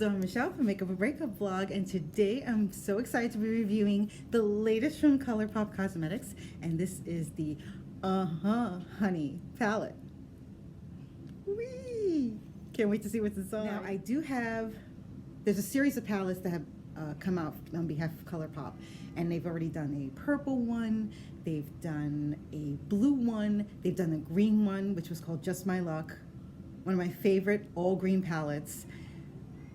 Dawn Michelle from Makeup or Breakup Vlog, and today I'm so excited to be reviewing the latest from Colorpop Cosmetics, and this is the Honey palette. Whee! Can't wait to see what's inside. Now I do have, there's a series of palettes that have come out on behalf of Colourpop, and they've already done a purple one, they've done a blue one, they've done a green one, which was called Just My Luck. One of my favorite all green palettes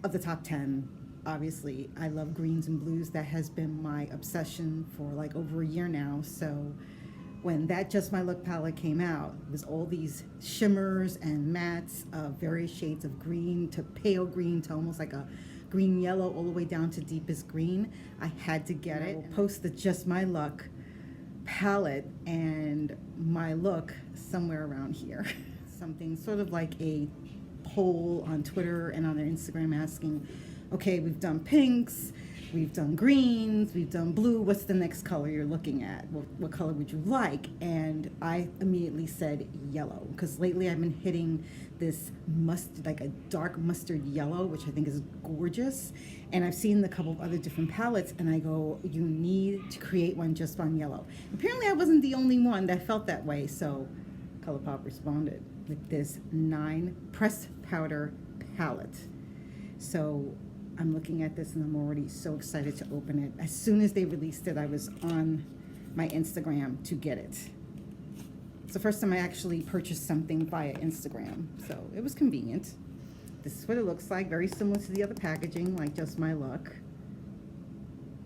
of the top 10. Obviously, I love greens and blues. That has been my obsession for like over a year now. So when that Just My Luck palette came out, it was all these shimmers and mattes of various shades of green to pale green to almost like a green yellow all the way down to deepest green. I had to get it. I will post the Just My Luck palette and my look somewhere around here. Something sort of like a poll on Twitter and on their Instagram asking, okay, we've done pinks, we've done greens, we've done blue, what's the next color you're looking at? What color would you like? And I immediately said yellow, because lately I've been hitting this mustard, like a dark mustard yellow, which I think is gorgeous. And I've seen a couple of other different palettes and I go, you need to create one just on yellow. Apparently I wasn't the only one that felt that way, so Colourpop responded with this 9 pressed powder palette. So I'm looking at this and I'm already so excited to open it. As soon as they released it, I was on my Instagram to get it. It's the first time I actually purchased something via Instagram, so it was convenient. This is what it looks like, very similar to the other packaging, like Just My Luck.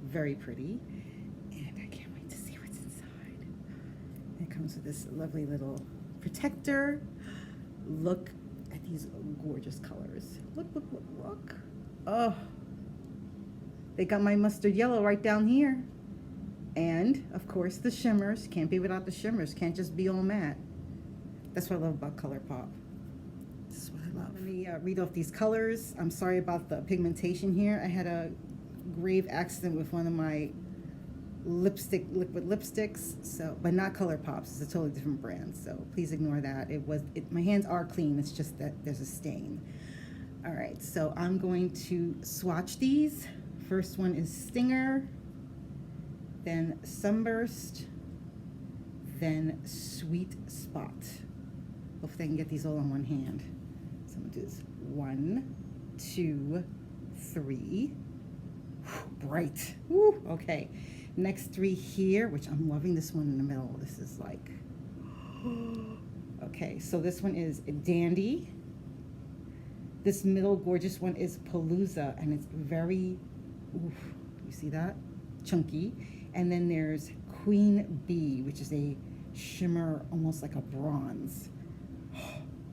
Very pretty. And I can't wait to see what's inside. It comes with this lovely little protector. Look at these gorgeous colors. Look, look, look, look. Oh, they got my mustard yellow right down here. And of course the shimmers. Can't be without the shimmers. Can't just be all matte. That's what I love about Colourpop. This is what I love. Let me read off these colors. I'm sorry about the pigmentation here. I had a grave accident with one of my liquid lipsticks, so, but not Colourpop's. It's a totally different brand, so please ignore that. My hands are clean, it's just that there's a stain. All right, so I'm going to swatch these. First one is Stinger, then Sunburst, then Sweet Spot. Hopefully I can get these all on one hand. So I'm gonna do this 1, 2, 3. Whew, bright. Woo, okay. Next 3 here, which I'm loving this one in the middle. This is like, okay, so this one is Dandy. This middle gorgeous one is Palooza, and it's very, oof, you see that? Chunky. And then there's Queen Bee, which is a shimmer, almost like a bronze.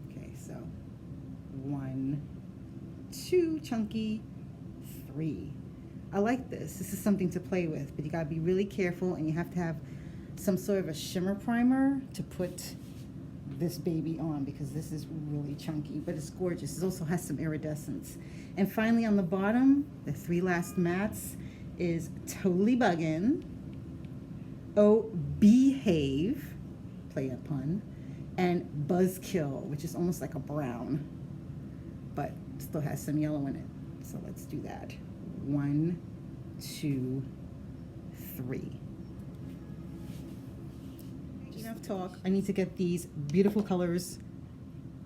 Okay, so 1, 2, chunky, 3. I like this. This is something to play with, but you gotta be really careful and you have to have some sort of a shimmer primer to put this baby on, because this is really chunky, but it's gorgeous. It also has some iridescence. And finally on the bottom, the 3 last mattes is Totally Buggin', Oh Behave, play a pun, and Buzzkill, which is almost like a brown, but still has some yellow in it. So let's do that. 1, 2, 3. Enough talk. I need to get these beautiful colors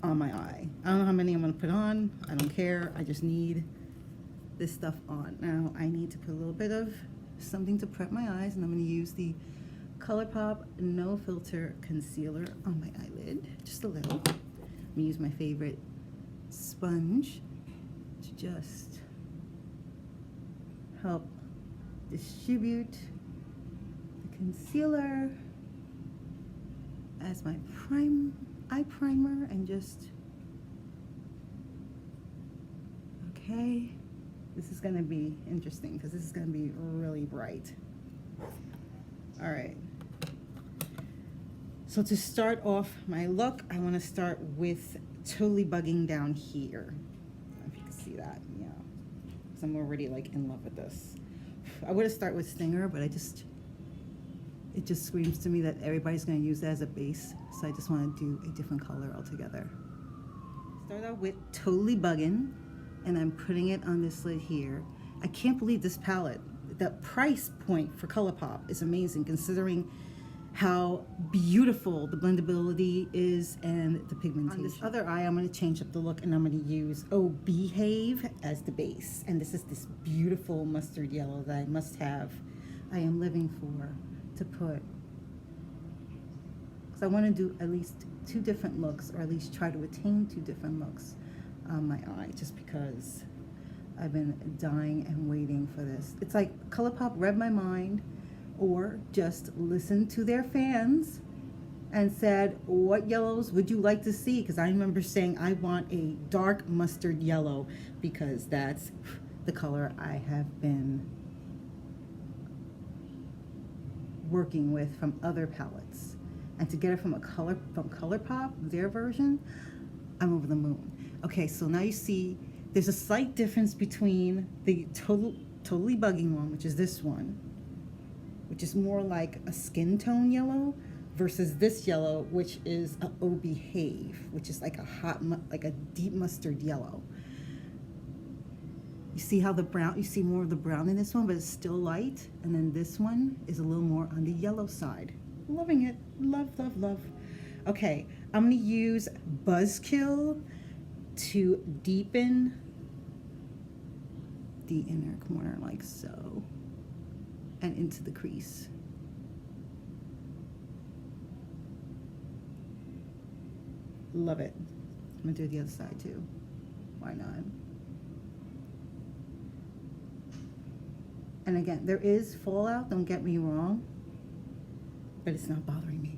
on my eye. I don't know how many I'm gonna put on. I don't care. I just need this stuff on. Now I need to put a little bit of something to prep my eyes, and I'm gonna use the Colourpop No Filter Concealer on my eyelid. Just a little. I'm gonna use my favorite sponge to just help distribute the concealer as my eye primer, and just, okay, this is gonna be interesting because this is gonna be really bright. All right, so to start off my look, I want to start with Totally Bugging down here. I don't know if you can see that, yeah, because I'm already like in love with this. I would have started with Stinger, but it just screams to me that everybody's going to use that as a base, so I just want to do a different color altogether. Start out with Totally Buggin', and I'm putting it on this lid here. I can't believe this palette. The price point for Colourpop is amazing considering how beautiful the blendability is and the pigmentation. On this other eye, I'm going to change up the look, and I'm going to use Oh Behave as the base. And this is this beautiful mustard yellow that I must have. I am living for to put, because I want to do at least 2 different looks, or at least try to attain 2 different looks on my eye, just because I've been dying and waiting for this. It's like Colourpop read my mind, or just listened to their fans and said, what yellows would you like to see? Because I remember saying I want a dark mustard yellow, because that's the color I have been working with from other palettes. And to get it from Colourpop, their version, I'm over the moon. Okay, so now you see there's a slight difference between the totally bugging one, which is this one, which is more like a skin tone yellow, versus this yellow, which is a Oh Behave, which is like a like a deep mustard yellow. You see how the brown, you see more of the brown in this one, but it's still light. And then this one is a little more on the yellow side. Loving it. Love, love, love. Okay, I'm gonna use Buzzkill to deepen the inner corner like so, and into the crease. Love it. I'm gonna do the other side too. Why not? And again, there is fallout, don't get me wrong, but it's not bothering me.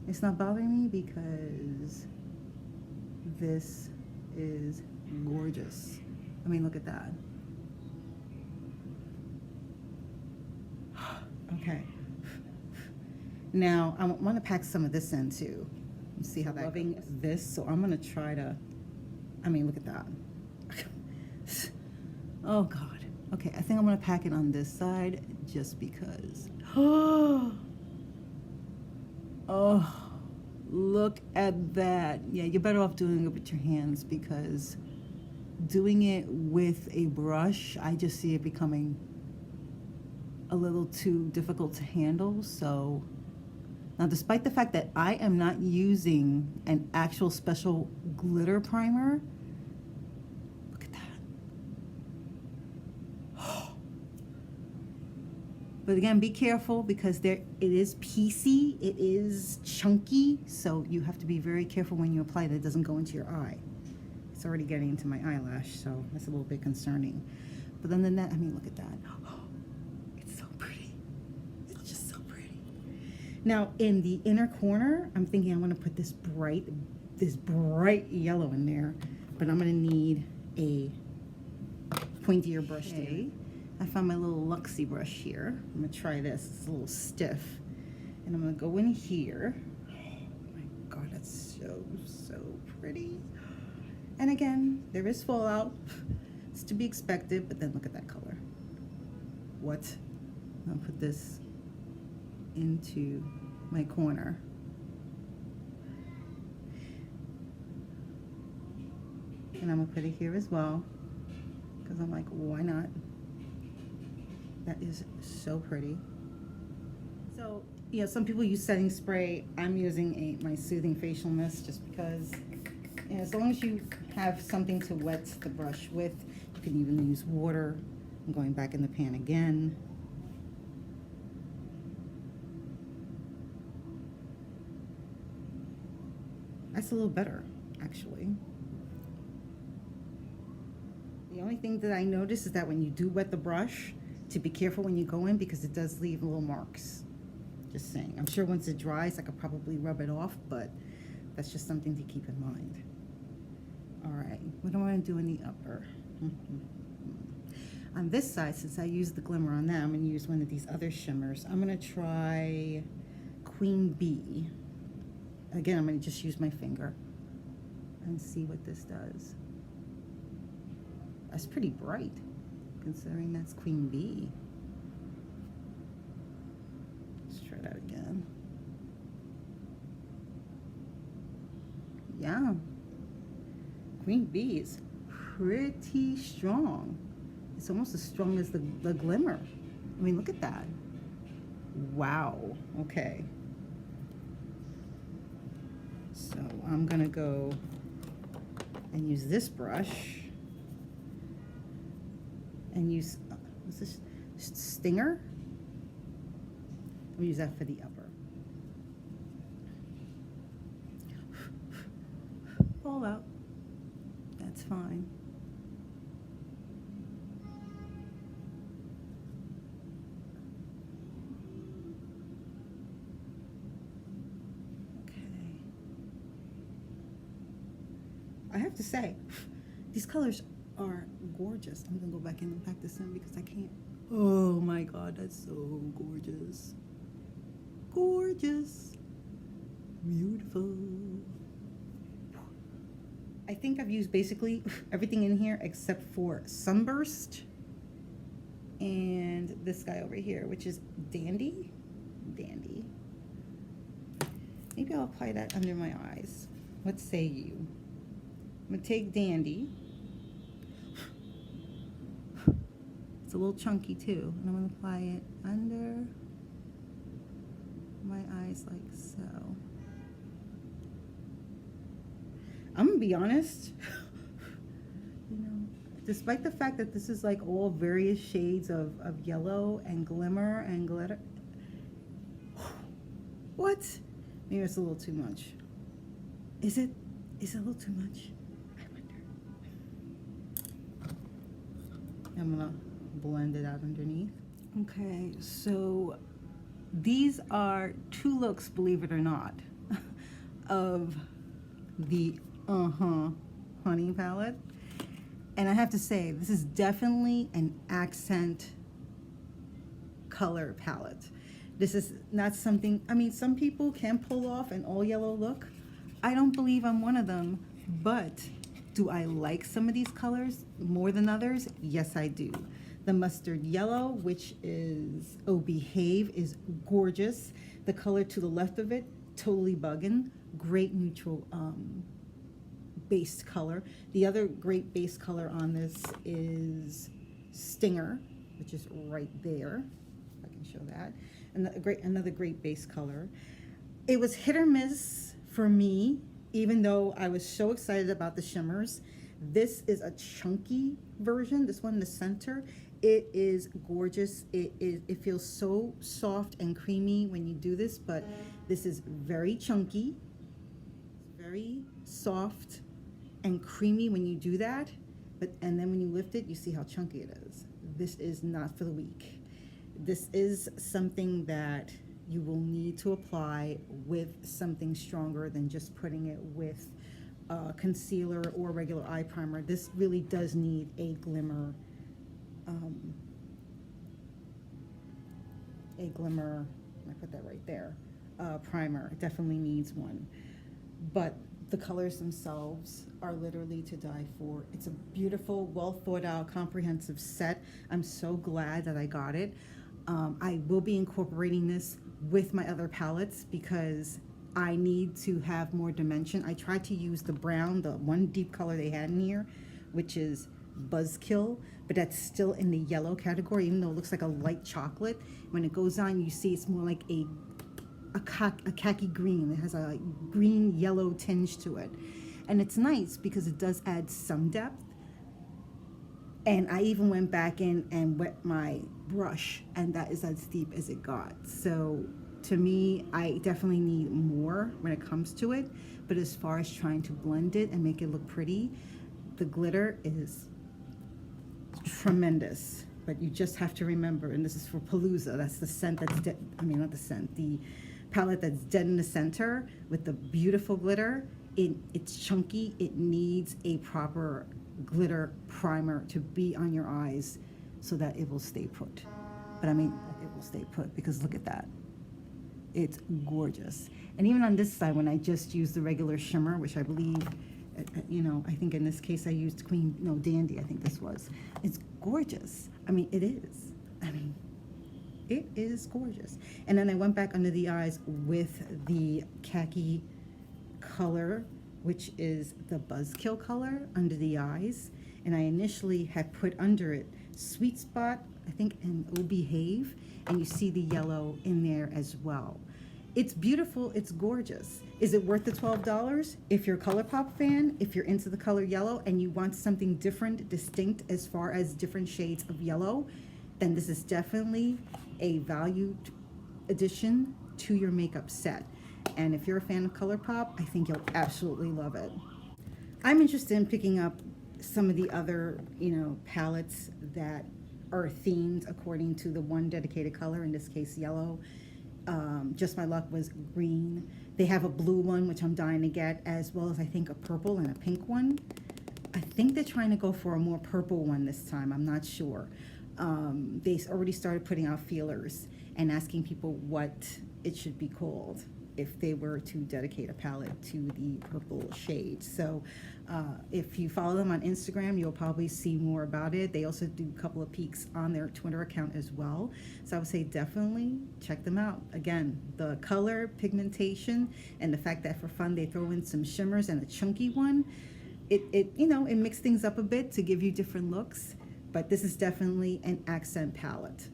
It's not bothering me because this is gorgeous. I mean, look at that. Okay. Now, I want to pack some of this in too. Let's see how that goes. Loving this, so I'm gonna try to, I mean, look at that. Oh God. Okay, I think I'm gonna pack it on this side just because. Oh, look at that. Yeah, you're better off doing it with your hands, because doing it with a brush, I just see it becoming a little too difficult to handle. So now, despite the fact that I am not using an actual special glitter primer, look at that. But again, be careful, because it is piecey, it is chunky, so you have to be very careful when you apply that it doesn't go into your eye. It's already getting into my eyelash, so that's a little bit concerning. But then I mean, look at that. Oh, it's so pretty. It's just so pretty. Now, in the inner corner, I'm thinking I want to put this bright yellow in there, but I'm going to need a pointier brush today. I found my little Luxie brush here. I'm going to try this. It's a little stiff. And I'm going to go in here. Oh my God, that's so pretty. And again, there is fallout. It's to be expected, but then look at that color. What? I'll put this into my corner. And I'm going to put it here as well, because I'm like, why not? That is so pretty. So, you know, some people use setting spray. I'm using my soothing facial mist, just because, you know, as long as you have something to wet the brush with, you can even use water. I'm going back in the pan again. That's a little better, actually. The only thing that I notice is that when you do wet the brush, to be careful when you go in, because it does leave little marks. Just saying. I'm sure once it dries, I could probably rub it off, but that's just something to keep in mind. All right, what do I want to do in the upper? On this side, since I used the glimmer on that, I'm going to use one of these other shimmers. I'm going to try Queen Bee. Again, I'm going to just use my finger and see what this does. That's pretty bright, considering that's Queen Bee. Let's try that again. Yeah. Queen Bee is pretty strong. It's almost as strong as the glimmer. I mean, look at that. Wow. Okay. So I'm gonna go and use this brush and use, what's this, Stinger? We'll use that for the upper. All out. That's fine. Okay. I have to say, these colors are gorgeous. I'm gonna go back in and pack this in because I can't. Oh my God, that's so gorgeous. Gorgeous. Beautiful. I think I've used basically everything in here except for Sunburst and this guy over here, which is Dandy. Dandy. Maybe I'll apply that under my eyes. What say you? I'm gonna take Dandy. It's a little chunky too, and I'm gonna apply it under my eyes like so. I'm gonna be honest, you know, despite the fact that this is like all various shades of yellow and glimmer and glitter. What? Maybe it's a little too much. Is it a little too much? I wonder. I'm gonna blend it out underneath. Okay, so these are two looks, believe it or not, of the Honey palette. And I have to say, this is definitely an accent color palette. This is not something, I mean, some people can pull off an all yellow look. I don't believe I'm one of them, but do I like some of these colors more than others? Yes, I do. The mustard yellow, which is, oh, Behave, is gorgeous. The color to the left of it, totally buggin'. Great neutral base color. The other great base color on this is Stinger, which is right there. If I can show that. And another great base color. It was hit or miss for me, even though I was so excited about the shimmers. This is a chunky version. This one in the center. It is gorgeous. It feels so soft and creamy when you do this, but this is very chunky, very soft and creamy when you do that. And then when you lift it, you see how chunky it is. This is not for the weak. This is something that you will need to apply with something stronger than just putting it with concealer or regular eye primer. This really does need a glimmer. I put that right there, primer. It definitely needs one. But the colors themselves are literally to die for. It's a beautiful, well thought out, comprehensive set. I'm so glad that I got it. I will be incorporating this with my other palettes because I need to have more dimension. I tried to use the brown, the one deep color they had in here, which is Buzzkill, but that's still in the yellow category, even though it looks like a light chocolate. When it goes on, you see it's more like a khaki green. It has a green yellow tinge to it, and it's nice because it does add some depth. And I even went back in and wet my brush, and that is as deep as it got. So to me, I definitely need more when it comes to it. But as far as trying to blend it and make it look pretty, the glitter is tremendous. But you just have to remember, and this is for Palooza, that's the scent that's dead, I mean, not the scent, the palette that's dead in the center with the beautiful glitter. It's chunky, it needs a proper glitter primer to be on your eyes so that it will stay put. But I mean, it will stay put because look at that. It's gorgeous. And even on this side, when I just used the regular shimmer, which I believe, you know, I think in this case I used Dandy, I think this was. It's gorgeous. I mean, it is. I mean, it is gorgeous. And then I went back under the eyes with the khaki color, which is the Buzzkill color under the eyes. and I initially had put under it Sweet Spot, I think, and Oh Behave, and you see the yellow in there as well. It's beautiful, it's gorgeous. Is it worth the $12? If you're a Colourpop fan, if you're into the color yellow and you want something different, distinct as far as different shades of yellow, then this is definitely a valued addition to your makeup set. And if you're a fan of Colourpop, I think you'll absolutely love it. I'm interested in picking up some of the other, palettes that are themed according to the one dedicated color, in this case yellow. Just My Luck was green. They have a blue one, which I'm dying to get, as well as I think a purple and a pink one. I think they're trying to go for a more purple one this time. I'm not sure. They already started putting out feelers and asking people what it should be called if they were to dedicate a palette to the purple shade. So if you follow them on Instagram, you'll probably see more about it. They also do a couple of peeks on their Twitter account as well. So I would say definitely check them out. Again, the color, pigmentation, and the fact that for fun they throw in some shimmers and a chunky one, it mixes things up a bit to give you different looks. But this is definitely an accent palette.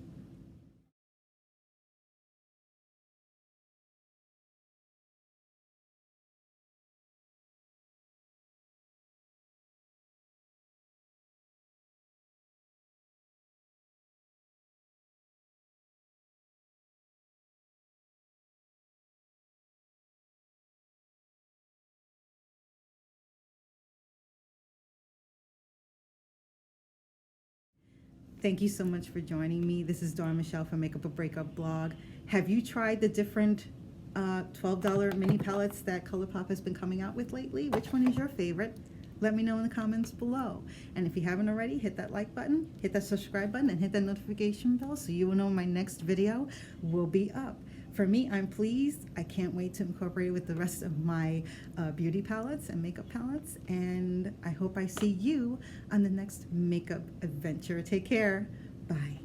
Thank you so much for joining me. This is Dawn Michelle from Makeup a Breakup blog. Have you tried the different $12 mini palettes that Colourpop has been coming out with lately? Which one is your favorite? Let me know in the comments below. And if you haven't already, hit that like button, hit that subscribe button, and hit that notification bell so you will know my next video will be up. For me, I'm pleased. I can't wait to incorporate it with the rest of my beauty palettes and makeup palettes. And I hope I see you on the next makeup adventure. Take care. Bye.